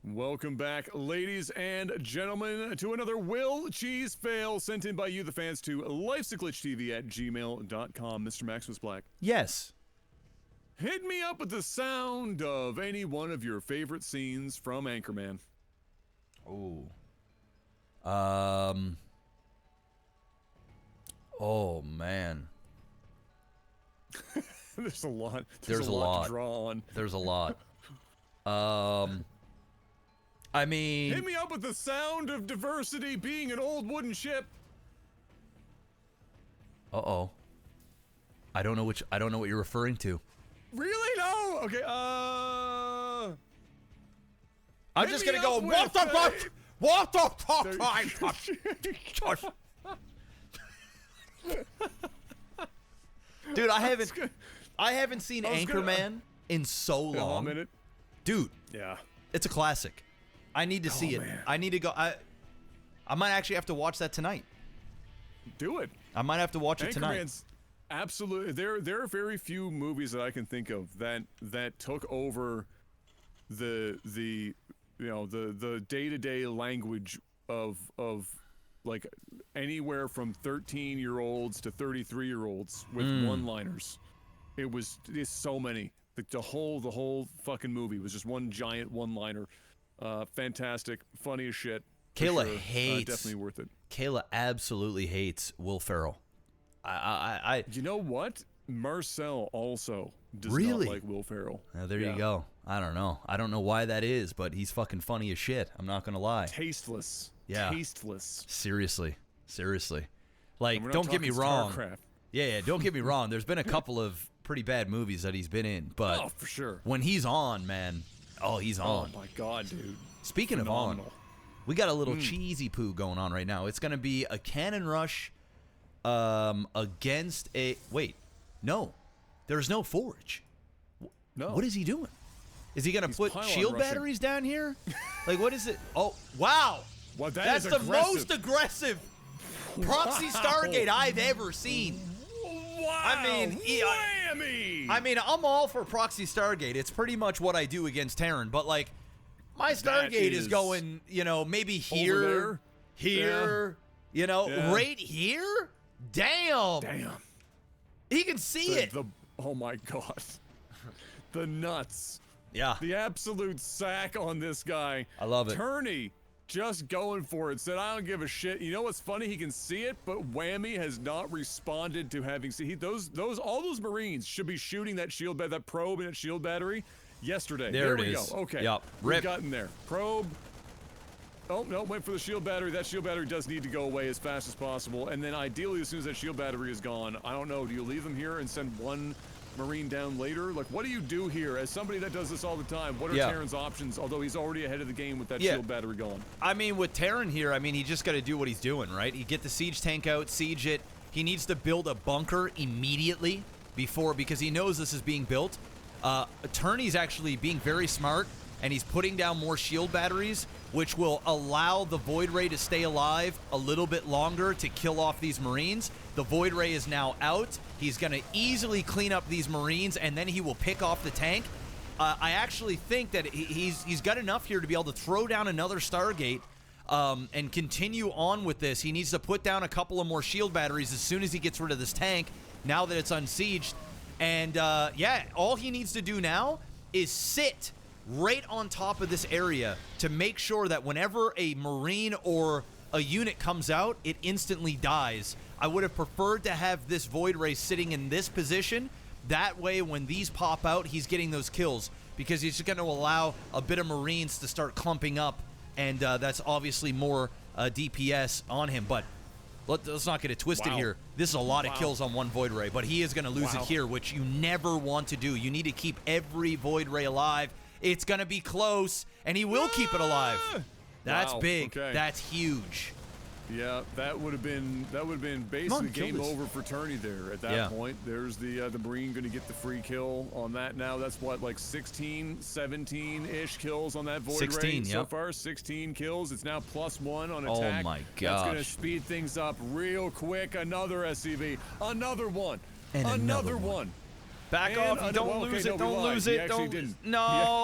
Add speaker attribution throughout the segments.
Speaker 1: Welcome back, ladies and gentlemen, to another Will Cheese Fail sent in by you, the fans, to Lifesaglitchtv@gmail.com. Mr. Maximus Black.
Speaker 2: Yes.
Speaker 1: Hit me up with the sound of any one of your favorite scenes from Anchorman.
Speaker 2: Oh. Oh, man.
Speaker 1: There's a lot.
Speaker 2: There's a lot
Speaker 1: to draw on.
Speaker 2: There's a lot. I mean...
Speaker 1: Hit me up with the sound of diversity being an old wooden ship.
Speaker 2: Uh-oh. I don't know what you're referring to.
Speaker 1: Really? No? Okay,
Speaker 2: I'm just gonna go, what the fuck? What the fuck? Dude, I haven't seen Anchorman in so long. Dude.
Speaker 1: Yeah.
Speaker 2: It's a classic. I need to see it.
Speaker 1: Man.
Speaker 2: I need to go. I might actually have to watch that tonight.
Speaker 1: Do it.
Speaker 2: I might have to watch it tonight.
Speaker 1: Anchorman's absolutely. There are very few movies that I can think of that took over the day-to-day language of like anywhere from 13-year-olds to 33-year-olds with one-liners. It's so many. The whole fucking movie was just one giant one-liner. Fantastic, funny as shit.
Speaker 2: Kayla hates.
Speaker 1: Definitely worth it.
Speaker 2: Kayla absolutely hates Will Ferrell.
Speaker 1: You know what? Marcel also does
Speaker 2: really
Speaker 1: not like Will Ferrell.
Speaker 2: There you go. I don't know. I don't know why that is, but he's fucking funny as shit. I'm not gonna lie.
Speaker 1: Tasteless.
Speaker 2: Yeah.
Speaker 1: Tasteless.
Speaker 2: Seriously. Like, don't get me wrong. Yeah, don't get me wrong. There's been a couple of pretty bad movies that he's been in, but
Speaker 1: oh, for sure.
Speaker 2: When he's on, man, he's on.
Speaker 1: Oh my god, dude.
Speaker 2: Speaking
Speaker 1: Phenomenal.
Speaker 2: of on, we got a little cheesy poo going on right now. It's gonna be a cannon rush against a no. There's no forge.
Speaker 1: No.
Speaker 2: What is he doing? Is he gonna put shield
Speaker 1: rushing.
Speaker 2: batteries down here? Like, what is it? Oh, wow.
Speaker 1: Well,
Speaker 2: that's the most aggressive proxy Stargate I've ever seen.
Speaker 1: Wow.
Speaker 2: I mean, I'm all for proxy Stargate. It's pretty much what I do against Terran, but like, my Stargate is going, maybe here, right here. Damn. He can see it.
Speaker 1: Oh my god. The nuts.
Speaker 2: Yeah.
Speaker 1: The absolute sack on this guy.
Speaker 2: I love it.
Speaker 1: Turney just going for it. Said, I don't give a shit. You know what's funny? He can see it, but Whammy has not responded to having seen all those Marines should be shooting that shield that probe and that shield battery yesterday. There we go. Okay.
Speaker 2: Yep.
Speaker 1: We've gotten there. Probe. Oh, no, went for the shield battery. That shield battery does need to go away as fast as possible. And then ideally, as soon as that shield battery is gone, I don't know, do you leave them here and send one Marine down later? Like, what do you do here? As somebody that does this all the time, what are Terran's options? Although he's already ahead of the game with that shield battery gone.
Speaker 2: I mean, with Terran here, he just got to do what he's doing, right? You get the siege tank out, siege it. He needs to build a bunker immediately because he knows this is being built. Turney's actually being very smart, and he's putting down more shield batteries, which will allow the Void Ray to stay alive a little bit longer to kill off these Marines. The Void Ray is now out. He's going to easily clean up these Marines, and then he will pick off the tank. I actually think that he's got enough here to be able to throw down another Stargate and continue on with this. He needs to put down a couple of more shield batteries as soon as he gets rid of this tank, now that it's unsieged. And, all he needs to do now is sit right on top of this area to make sure that whenever a Marine or a unit comes out, it instantly dies. I would have preferred to have this Void Ray sitting in this position. That way, when these pop out, he's getting those kills, because he's going to allow a bit of Marines to start clumping up, and that's obviously more DPS on him. But let's not get it twisted here. This is a lot of kills on one Void Ray, but he is going to lose it here, which you never want to do. You need to keep every Void Ray alive. It's going to be close, and he will keep it alive. That's big. Okay. That's huge.
Speaker 1: Yeah, that would have been basically game over for Turney there at that point. There's the Marine going to get the free kill on that now. That's what, like 16, 17-ish kills on that Void Ray so far. 16 kills. It's now +1 on attack.
Speaker 2: Oh my gosh.
Speaker 1: That's going to speed things up real quick. Another SCV. Another one.
Speaker 2: And another one. Back off. Don't lose it. Don't lose it. Don't. No.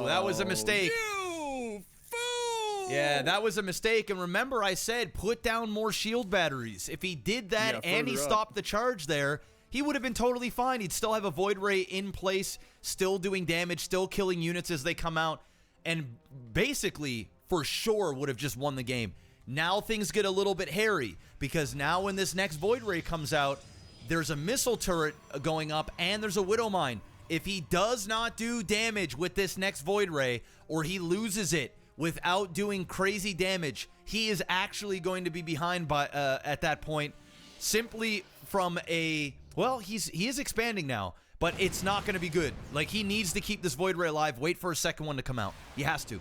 Speaker 2: That was a mistake.
Speaker 1: You fool!
Speaker 2: Yeah, that was a mistake. And remember, I said put down more shield batteries. If he did that and he stopped the charge there, he would have been totally fine. He'd still have a Void Ray in place, still doing damage, still killing units as they come out, and basically, for sure, would have just won the game. Now things get a little bit hairy, because now when this next Void Ray comes out, there's a missile turret going up, and there's a Widow Mine. If he does not do damage with this next Void Ray, or he loses it without doing crazy damage, he is actually going to be behind by at that point, simply from a... Well, he is expanding now, but it's not going to be good. Like, he needs to keep this Void Ray alive, wait for a second one to come out. He has to.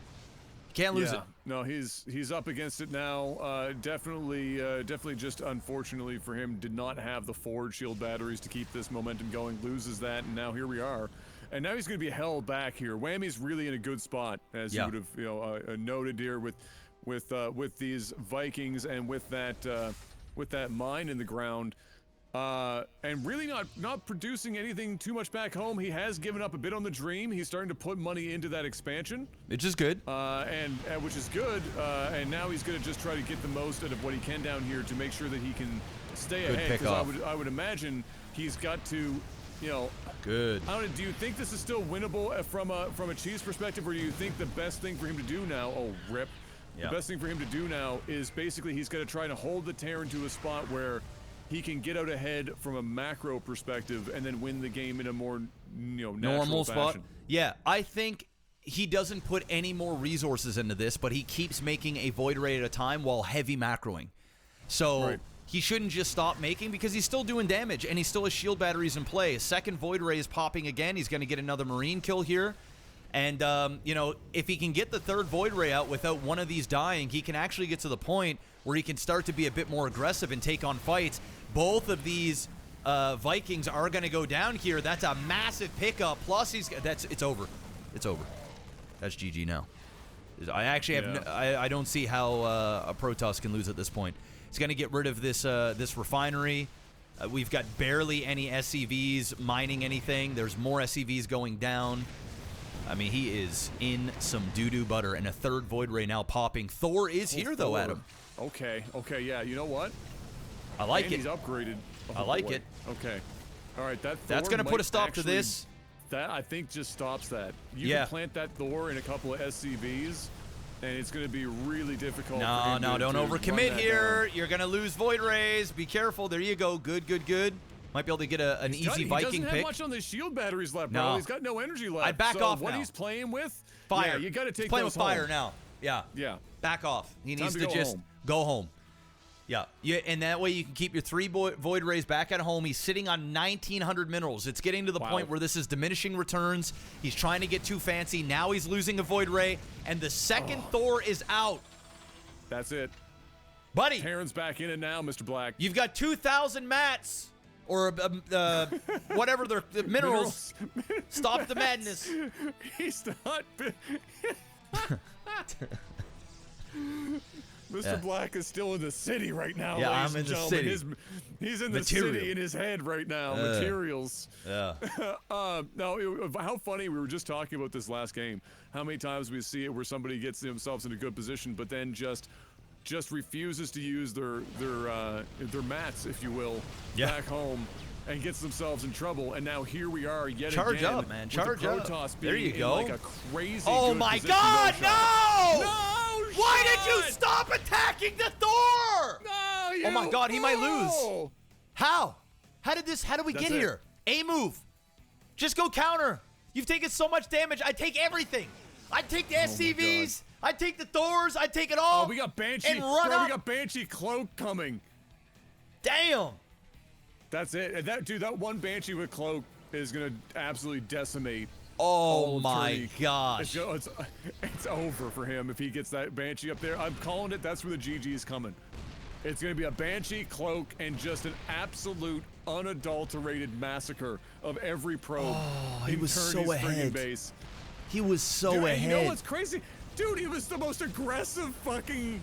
Speaker 2: Can't lose it.
Speaker 1: No, he's up against it now. Definitely just unfortunately for him, did not have the forward shield batteries to keep this momentum going. Loses that, and now here we are. And now he's going to be held back here. Whammy's really in a good spot, as you would have noted here with these Vikings and with that mine in the ground. And really not producing anything too much back home. He has given up a bit on the dream. He's starting to put money into that expansion,
Speaker 2: which is good.
Speaker 1: And which is good. And now he's going to just try to get the most out of what he can down here to make sure that he can stay ahead. Because I would imagine he's got to,
Speaker 2: Good.
Speaker 1: I don't know, do you think this is still winnable from a Chiefs perspective, or do you think the best thing for him to do now? Oh, rip. Yeah. The best thing for him to do now is basically he's going to try to hold the Terran to a spot where he can get out ahead from a macro perspective and then win the game in a more, normal spot.
Speaker 2: Yeah, I think he doesn't put any more resources into this, but he keeps making a Void Ray at a time while heavy macroing. So he shouldn't just stop making, because he's still doing damage and he still has shield batteries in play. A second Void Ray is popping again. He's going to get another Marine kill here. And, if he can get the third Void Ray out without one of these dying, he can actually get to the point where he can start to be a bit more aggressive and take on fights. Both of these Vikings are going to go down here. That's a massive pickup. Plus, it's over. It's over. That's GG now. I actually have I don't see how a Protoss can lose at this point. He's going to get rid of this refinery. We've got barely any SCVs mining anything. There's more SCVs going down. I mean, he is in some doo-doo butter, and a third Void Ray now popping. Thor is here, though, Adam.
Speaker 1: Okay, yeah, you know what?
Speaker 2: I like it.
Speaker 1: He's upgraded.
Speaker 2: I like it.
Speaker 1: Okay. All right,
Speaker 2: that's going to put a stop to this.
Speaker 1: That, I think, just stops that. You can plant that Thor in a couple of SCVs, and it's going to be really difficult.
Speaker 2: No, don't overcommit here. You're going to lose Void Rays. Be careful. There you go. Good. Might be able to get an easy Viking pick. He doesn't have
Speaker 1: much on the shield batteries left, bro. He's got no energy left.
Speaker 2: I'd back off
Speaker 1: what
Speaker 2: now.
Speaker 1: he's playing with?
Speaker 2: Fire.
Speaker 1: Yeah, you got to take
Speaker 2: playing
Speaker 1: those
Speaker 2: with fire now. Yeah. Back off. He needs to just go home. Yeah, and that way you can keep your 3 Void Rays back at home. He's sitting on 1,900 minerals. It's getting to the point where this is diminishing returns. He's trying to get too fancy. Now he's losing a Void Ray, and the second Thor is out.
Speaker 1: That's it.
Speaker 2: Buddy.
Speaker 1: Terran's back in it now, Mr. Black.
Speaker 2: You've got 2,000 mats. Or whatever their minerals. Stop the madness.
Speaker 1: He's not... Mr. Black is still in the city right now, ladies and gentlemen. He's in the city in his head right now. Materials.
Speaker 2: Yeah.
Speaker 1: No, how funny, we were just talking about this last game. How many times we see it where somebody gets themselves in a good position, but then just refuses to use their mats, if you will, back home, and gets themselves in trouble. And now here we are yet again.
Speaker 2: Charge up, man. Charge up. There you go.
Speaker 1: Like a crazy.
Speaker 2: Oh my God! No! Why did you stop attacking the Thor?
Speaker 1: No, you
Speaker 2: oh my God, he might lose. How? How did we get here? A move. Just go counter. You've taken so much damage. I'd take everything. I'd take the SCVs. I'd take the Thors. I'd take it all.
Speaker 1: Oh, we got Banshee.
Speaker 2: And run up.
Speaker 1: We got Banshee Cloak coming.
Speaker 2: Damn.
Speaker 1: That's it. That one Banshee with Cloak is going to absolutely decimate.
Speaker 2: Oh my gosh.
Speaker 1: It's over for him if he gets that Banshee up there. I'm calling it. That's where the GG is coming. It's going to be a Banshee Cloak and just an absolute unadulterated massacre of every probe.
Speaker 2: Oh, he was so ahead.
Speaker 1: Base.
Speaker 2: He was so ahead.
Speaker 1: You know what's crazy? Dude, he was the most aggressive fucking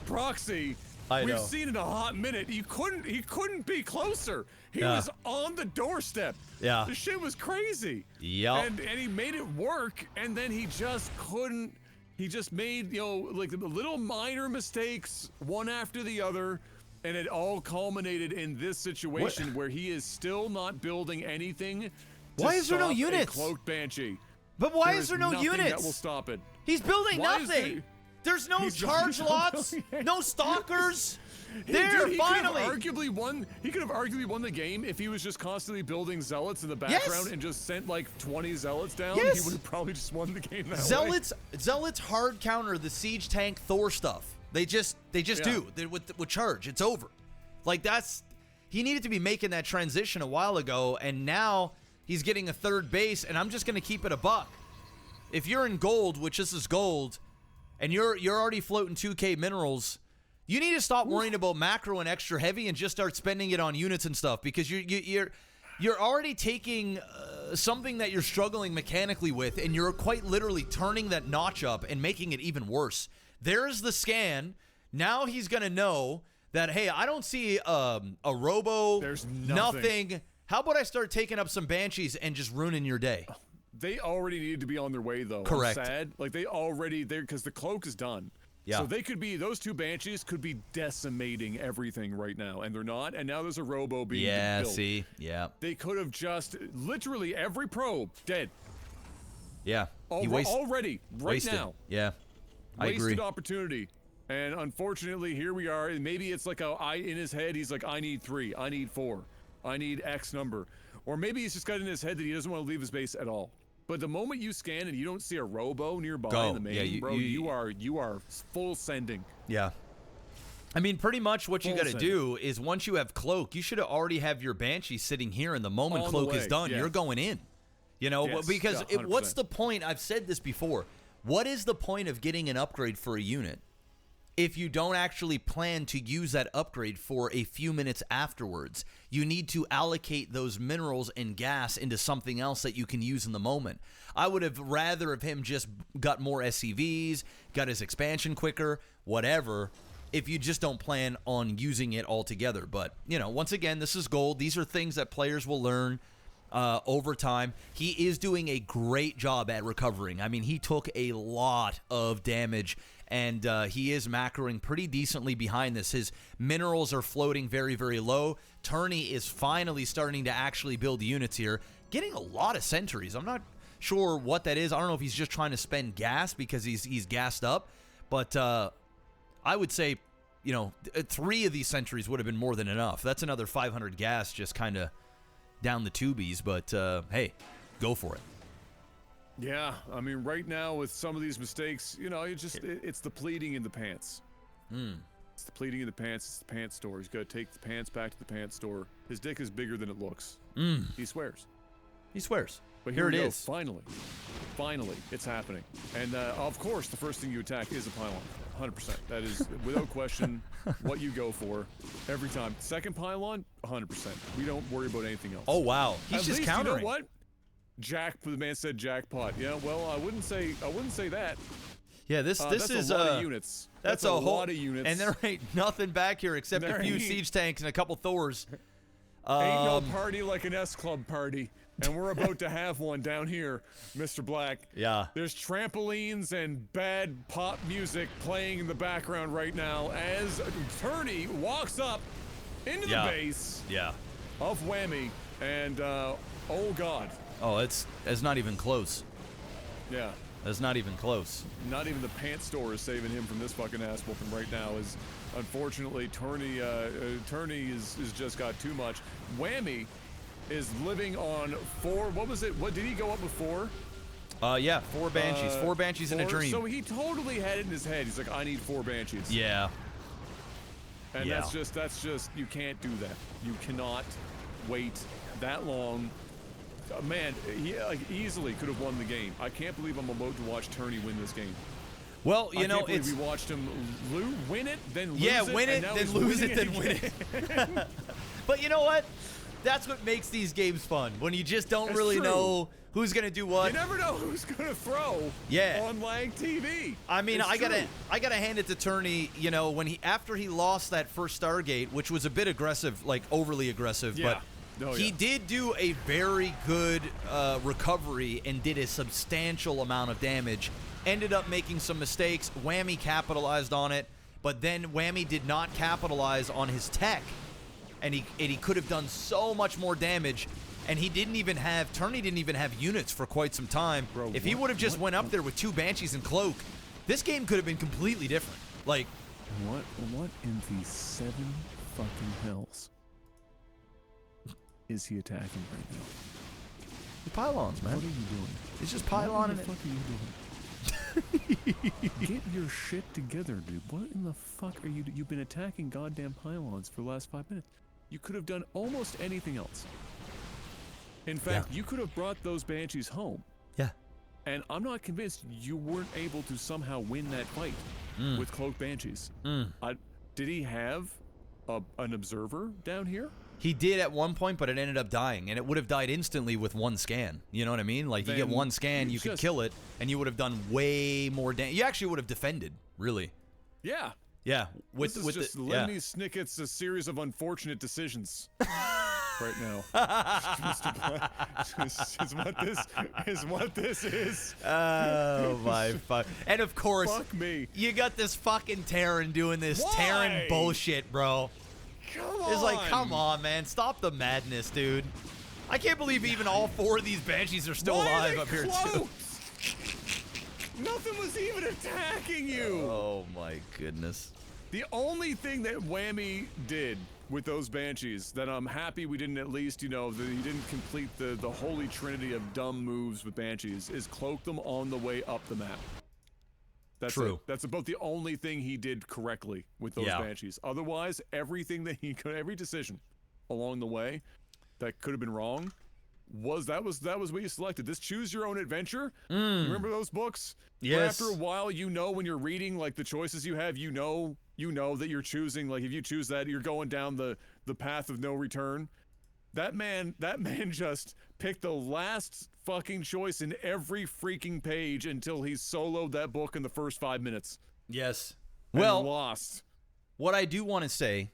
Speaker 1: proxy
Speaker 2: I know.
Speaker 1: We've seen in a hot minute. He couldn't be closer. He was on the doorstep.
Speaker 2: Yeah.
Speaker 1: The shit was crazy.
Speaker 2: Yep.
Speaker 1: And he made it work, and then he just couldn't. He just made, you know, like the little minor mistakes one after the other, and it all culminated in this situation where he is still not building anything.
Speaker 2: Why is there no units?
Speaker 1: Cloaked Banshee.
Speaker 2: But why is there no units?
Speaker 1: That will stop it.
Speaker 2: He's building nothing. There's no charge lots, no stalkers. There, finally.
Speaker 1: He could have arguably won the game if he was just constantly building zealots in the background and just sent like 20 zealots down.
Speaker 2: Yes.
Speaker 1: He would have probably just won the game that way.
Speaker 2: Zealots hard counter the siege tank Thor stuff. They just do. With charge, it's over. Like he needed to be making that transition a while ago, and now he's getting a third base, and I'm just gonna keep it a buck. If you're in gold, which this is gold, and you're already floating 2K minerals, you need to stop worrying about macro and extra heavy and just start spending it on units and stuff, because you're already taking something that you're struggling mechanically with, and you're quite literally turning that notch up and making it even worse. There's the scan. Now he's gonna know that, hey, I don't see a robo.
Speaker 1: There's nothing.
Speaker 2: How about I start taking up some banshees and just ruining your day?
Speaker 1: They already needed to be on their way, though.
Speaker 2: Correct.
Speaker 1: I'm sad. Like, they already there because the cloak is done.
Speaker 2: Yeah.
Speaker 1: So those two banshees could be decimating everything right now, and they're not. And now there's a robo being built.
Speaker 2: Yeah, see? Yeah.
Speaker 1: They could have just literally every probe dead.
Speaker 2: Yeah.
Speaker 1: Already, right now.
Speaker 2: Yeah. I agree.
Speaker 1: Wasted opportunity. And unfortunately, here we are. Maybe it's like in his head, he's like, I need 3, I need 4, I need X number. Or maybe he's just got in his head that he doesn't want to leave his base at all. But the moment you scan and you don't see a robo nearby in the main, you are full sending.
Speaker 2: Yeah. I mean, pretty much what you got to do is once you have cloak, you should already have your banshee sitting here, and the moment cloak is done, you're going in. You know, because what's the point? I've said this before. What is the point of getting an upgrade for a unit if you don't actually plan to use that upgrade for a few minutes afterwards? You need to allocate those minerals and gas into something else that you can use in the moment. I would have rather of him just got more SCVs, got his expansion quicker, whatever, if you just don't plan on using it altogether. But, you know, once again, this is gold. These are things that players will learn over time. He is doing a great job at recovering. I mean, he took a lot of damage, and he is macroing pretty decently behind this. His minerals are floating very, very low. Turney is finally starting to actually build units here, getting a lot of sentries. I'm not sure what that is. I don't know if he's just trying to spend gas because he's gassed up, but I would say, you know, 3 of these sentries would have been more than enough. That's another 500 gas just kind of down the tubies, but hey, go for it.
Speaker 1: Yeah, I mean, right now with some of these mistakes, you know, it's the pleating in the pants. It's the pleating in the pants. It's the pants store. He's got to take the pants back to the pants store. His dick is bigger than it looks. He swears.
Speaker 2: He swears.
Speaker 1: But here it is. Finally, it's happening. And of course, the first thing you attack is a pylon. 100%. That is, without question, what you go for every time. Second pylon, 100%. We don't worry about anything else.
Speaker 2: Oh wow, he's
Speaker 1: At
Speaker 2: just
Speaker 1: least,
Speaker 2: countering.
Speaker 1: You know what? The man said jackpot. Yeah, well, I wouldn't say that.
Speaker 2: Yeah, this
Speaker 1: that's
Speaker 2: is
Speaker 1: a lot of units.
Speaker 2: That's
Speaker 1: a
Speaker 2: whole
Speaker 1: lot of units.
Speaker 2: And there ain't nothing back here except a few siege tanks and a couple Thors.
Speaker 1: Ain't no party like an S Club party. And we're about to have one down here, Mr. Black.
Speaker 2: Yeah.
Speaker 1: There's trampolines and bad pop music playing in the background right now as Turney walks up into the base of Whammy. And, oh, God.
Speaker 2: Oh, it's not even close.
Speaker 1: Yeah.
Speaker 2: That's not even close.
Speaker 1: Not even the pants store is saving him from this fucking ass whooping right now. Is unfortunately, Turney is just got too much. Whammy is living on 4. What was it? What did he go up before?
Speaker 2: Yeah, 4 banshees. 4 banshees in a dream.
Speaker 1: So he totally had it in his head. He's like, I need 4 banshees.
Speaker 2: Yeah.
Speaker 1: And that's just you can't do that. You cannot wait that long. Man, he easily could have won the game. I can't believe I'm about to watch Turney win this game.
Speaker 2: Well, you know,
Speaker 1: we watched him win it, then lose it.
Speaker 2: Yeah, win it, then lose it, then win it. But you know what? That's what makes these games fun. When you just don't
Speaker 1: That's
Speaker 2: really
Speaker 1: true.
Speaker 2: know who's gonna do what.
Speaker 1: You never know who's gonna throw.
Speaker 2: Yeah.
Speaker 1: On LAGTV.
Speaker 2: I mean,
Speaker 1: It's
Speaker 2: I
Speaker 1: true.
Speaker 2: gotta hand it to Turney. You know, when after he lost that first Stargate, which was a bit aggressive, like overly aggressive,
Speaker 1: Yeah.
Speaker 2: but
Speaker 1: Oh,
Speaker 2: he
Speaker 1: yeah.
Speaker 2: did do a very good recovery and did a substantial amount of damage. Ended up making some mistakes. Whammy capitalized on it, but then Whammy did not capitalize on his tech, and he could have done so much more damage. And he didn't even have Turney didn't even have units for quite some time.
Speaker 1: Bro,
Speaker 2: if he would have just went up there with 2 Banshees and Cloak, this game could have been completely different. Like,
Speaker 1: What in the 7 fucking hells is he attacking right now?
Speaker 2: the pylons, man.
Speaker 1: What are you doing?
Speaker 2: It's just
Speaker 1: What
Speaker 2: pyloning
Speaker 1: in the
Speaker 2: it.
Speaker 1: fuck are you doing? Get your shit together, dude. What in the fuck are you You've been attacking goddamn pylons for the last 5 minutes. You could have done almost anything else. In fact,
Speaker 2: Yeah.
Speaker 1: you could have brought those Banshees home.
Speaker 2: Yeah.
Speaker 1: And I'm not convinced you weren't able to somehow win that fight with Cloak Banshees. Did he have an observer down here?
Speaker 2: He did at one point, but it ended up dying, and it would have died instantly with 1 scan. You know what I mean? Like, you get
Speaker 1: Then
Speaker 2: 1 scan, you could
Speaker 1: just-
Speaker 2: kill it, and you would have done way more damage. You actually would have defended, really.
Speaker 1: Yeah.
Speaker 2: Yeah. With
Speaker 1: This is just
Speaker 2: the,
Speaker 1: Lemony Snicket's a series of unfortunate decisions right now. Mr. Black is what this is.
Speaker 2: Oh my fuck! And of course,
Speaker 1: Fuck me.
Speaker 2: you got this fucking Terran doing this
Speaker 1: Why?
Speaker 2: Terran bullshit, bro.
Speaker 1: Come on.
Speaker 2: It's like, come on, man, stop the madness, dude. I can't believe even all 4 of these Banshees are still
Speaker 1: Why are
Speaker 2: alive
Speaker 1: they
Speaker 2: up here too.
Speaker 1: close? Nothing was even attacking you.
Speaker 2: Oh my goodness.
Speaker 1: The only thing that Whammy did with those Banshees that I'm happy we didn't at least, that he didn't complete the holy trinity of dumb moves with Banshees is cloak them on the way up the map. That's
Speaker 2: True.
Speaker 1: it. That's about the only thing he did correctly with those
Speaker 2: Yeah.
Speaker 1: Banshees. Otherwise, everything that he could, every decision along the way that could have been wrong was what you selected. This choose your own adventure. You remember those books? Where
Speaker 2: Yes.
Speaker 1: after a while, when you're reading like the choices you have, you know that you're choosing, like if you choose that, you're going down the path of no return. That man just picked the last fucking choice in every freaking page until he soloed that book in the first 5 minutes.
Speaker 2: Yes.
Speaker 1: And
Speaker 2: Well,
Speaker 1: lost.
Speaker 2: what I do want to say,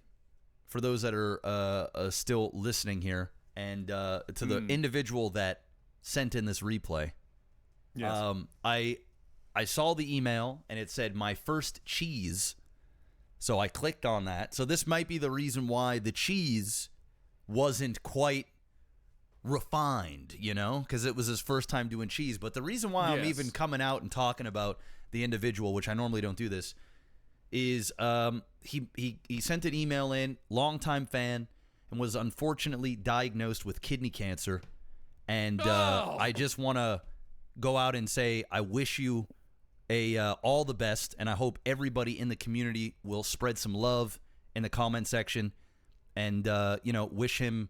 Speaker 2: for those that are still listening here, and to the individual that sent in this replay,
Speaker 1: Yes.
Speaker 2: I saw the email and it said my first cheese, so I clicked on that. So this might be the reason why the cheese wasn't quite refined, because it was his first time doing cheese. But the reason why I'm
Speaker 1: Yes.
Speaker 2: even coming out and talking about the individual, which I normally don't do this, is he sent an email in, longtime fan, and was unfortunately diagnosed with kidney cancer. And I just want to go out and say I wish you all the best, and I hope everybody in the community will spread some love in the comment section, and wish him,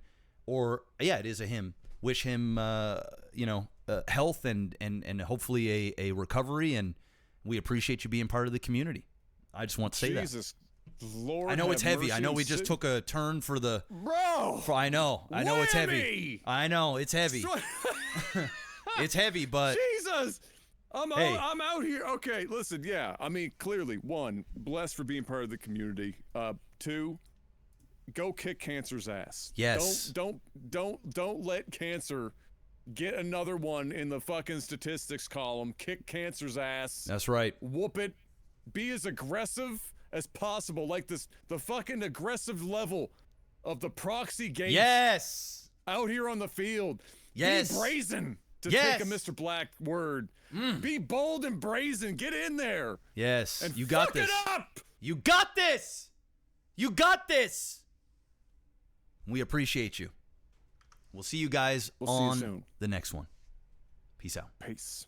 Speaker 2: it is a him. Wish him health and hopefully a recovery, and we appreciate you being part of the community. I just want to say that.
Speaker 1: Jesus Lord.
Speaker 2: I know it's
Speaker 1: have
Speaker 2: heavy. I
Speaker 1: mercy
Speaker 2: know
Speaker 1: and
Speaker 2: we just took a turn for the.
Speaker 1: Bro.
Speaker 2: I know it's heavy.
Speaker 1: Whammy!
Speaker 2: I know it's heavy. It's heavy, but
Speaker 1: Jesus! I'm out here. Okay, listen, yeah. I mean, clearly, 1, blessed for being part of the community. 2, go kick cancer's ass.
Speaker 2: Yes.
Speaker 1: Don't let cancer get another one in the fucking statistics column. Kick cancer's ass.
Speaker 2: that's right.
Speaker 1: Whoop it. Be as aggressive as possible, like the fucking aggressive level of the proxy games
Speaker 2: Yes.
Speaker 1: out here on the field.
Speaker 2: Yes.
Speaker 1: Be brazen, to
Speaker 2: Yes.
Speaker 1: take a Mr. Black word. Be bold and brazen. Get in there.
Speaker 2: Yes.
Speaker 1: And
Speaker 2: You got
Speaker 1: fuck
Speaker 2: this.
Speaker 1: it up.
Speaker 2: You got this. You got this. We appreciate you. We'll see you guys
Speaker 1: We'll see you
Speaker 2: on
Speaker 1: soon.
Speaker 2: the next one. Peace out.
Speaker 1: Peace.